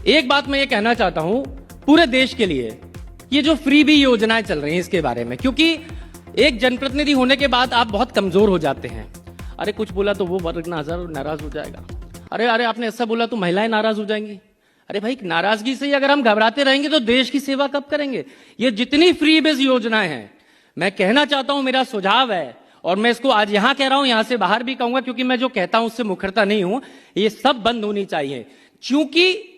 एक बात मैं ये कहना चाहता हूं पूरे देश के लिए, ये जो फ्रीबी योजनाएं चल रही हैं इसके बारे में, क्योंकि एक जनप्रतिनिधि होने के बाद आप बहुत कमजोर हो जाते हैं। अरे कुछ बोला तो वो वर्ग नाराज हो जाएगा, अरे आपने ऐसा बोला तो महिलाएं नाराज हो जाएंगी। अरे भाई, नाराजगी से ही अगर हम घबराते रहेंगे तो देश की सेवा कब करेंगे। ये जितनी फ्री बेस योजनाएं हैं, मैं कहना चाहता हूं, मेरा सुझाव है और मैं इसको आज यहां कह रहा हूं, यहां से बाहर भी कहूंगा, क्योंकि मैं जो कहता हूं उससे मुखरता नहीं हूं, ये सब बंद होनी चाहिए। क्योंकि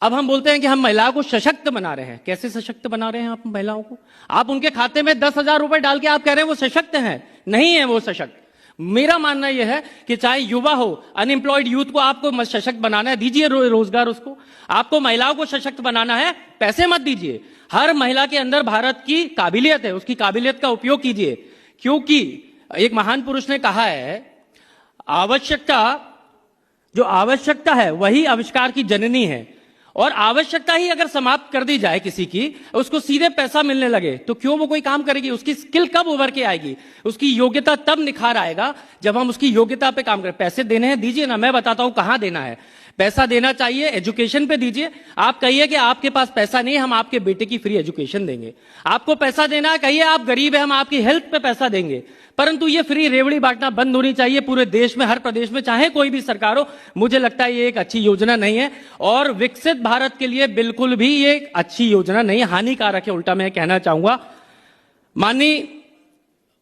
अब हम बोलते हैं कि हम महिलाओं को सशक्त बना रहे हैं। कैसे सशक्त बना रहे हैं आप महिलाओं को? आप उनके खाते में 10,000 रुपए डाल के आप कह रहे हैं वो सशक्त हैं। नहीं है वो सशक्त। मेरा मानना यह है कि चाहे युवा हो, अनएम्प्लॉयड यूथ को आपको सशक्त बनाना है, दीजिए रोजगार उसको। आपको महिलाओं को सशक्त बनाना है, पैसे मत दीजिए। हर महिला के अंदर भारत की काबिलियत है, उसकी काबिलियत का उपयोग कीजिए। क्योंकि एक महान पुरुष ने कहा है, जो आवश्यकता है वही आविष्कार की जननी है। और आवश्यकता ही अगर समाप्त कर दी जाए किसी की, उसको सीधे पैसा मिलने लगे, तो क्यों वो कोई काम करेगी? उसकी स्किल कब उभर के आएगी? उसकी योग्यता तब निखार आएगा जब हम उसकी योग्यता पे काम करें। पैसे देने हैं, दीजिए ना, मैं बताता हूं कहां देना है। पैसा देना चाहिए एजुकेशन पे दीजिए। आप कहिए कि आपके पास पैसा नहीं है, हम आपके बेटे की फ्री एजुकेशन देंगे। आपको पैसा देना है, कहिए आप गरीब है, हम आपकी हेल्थ पे पैसा देंगे। परंतु ये फ्री रेवड़ी बांटना बंद होनी चाहिए पूरे देश में, हर प्रदेश में, चाहे कोई भी सरकार हो। मुझे लगता है ये एक अच्छी योजना नहीं है और विकसित भारत के लिए बिल्कुल भी ये एक अच्छी योजना नहीं, हानिकारक है, उल्टा मैं कहना चाहूंगा। माननीय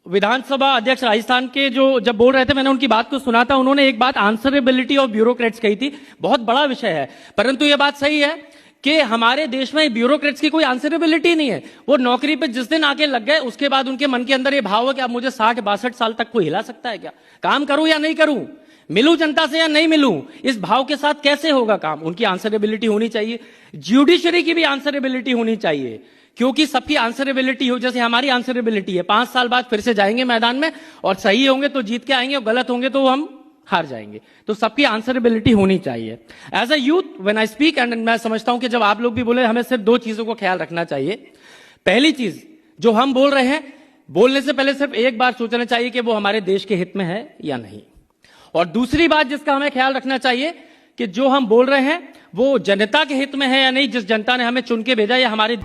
विधानसभा अध्यक्ष राजस्थान के जो जब बोल रहे थे, मैंने उनकी बात को सुना था। उन्होंने एक बात आंसरेबिलिटी ऑफ ब्यूरोक्रेट्स कही थी। बहुत बड़ा विषय है, परंतु यह बात सही है कि हमारे देश में ब्यूरोक्रेट्स की कोई आंसरेबिलिटी नहीं है। वो नौकरी पे जिस दिन आके लग गए, उसके बाद उनके मन के अंदर ये भाव है कि अब मुझे 60-62 साल तक कोई हिला सकता है क्या? काम करूं या नहीं करूं, मिलूं जनता से या नहीं मिलूं, इस भाव के साथ कैसे होगा काम? उनकी आंसरेबिलिटी होनी चाहिए। ज्यूडिशरी की भी आंसरेबिलिटी होनी चाहिए, क्योंकि सबकी आंसरेबिलिटी हो, जैसे हमारी आंसरेबिलिटी है। 5 साल बाद फिर से जाएंगे मैदान में और सही होंगे तो जीत के आएंगे और गलत होंगे तो हम हार जाएंगे। तो सबकी आंसरेबिलिटी होनी चाहिए। As a youth when I speak, and मैं समझता हूं कि जब आप लोग भी बोले, हमें सिर्फ 2 चीजों को ख्याल रखना चाहिए। पहली चीज, जो हम बोल रहे हैं, बोलने से पहले सिर्फ एक बार सोचना चाहिए कि वो हमारे देश के हित में है या नहीं। और दूसरी बात जिसका हमें ख्याल रखना चाहिए कि जो हम बोल रहे हैं वो जनता के हित में है या नहीं, जिस जनता ने हमें चुन के भेजा, या हमारे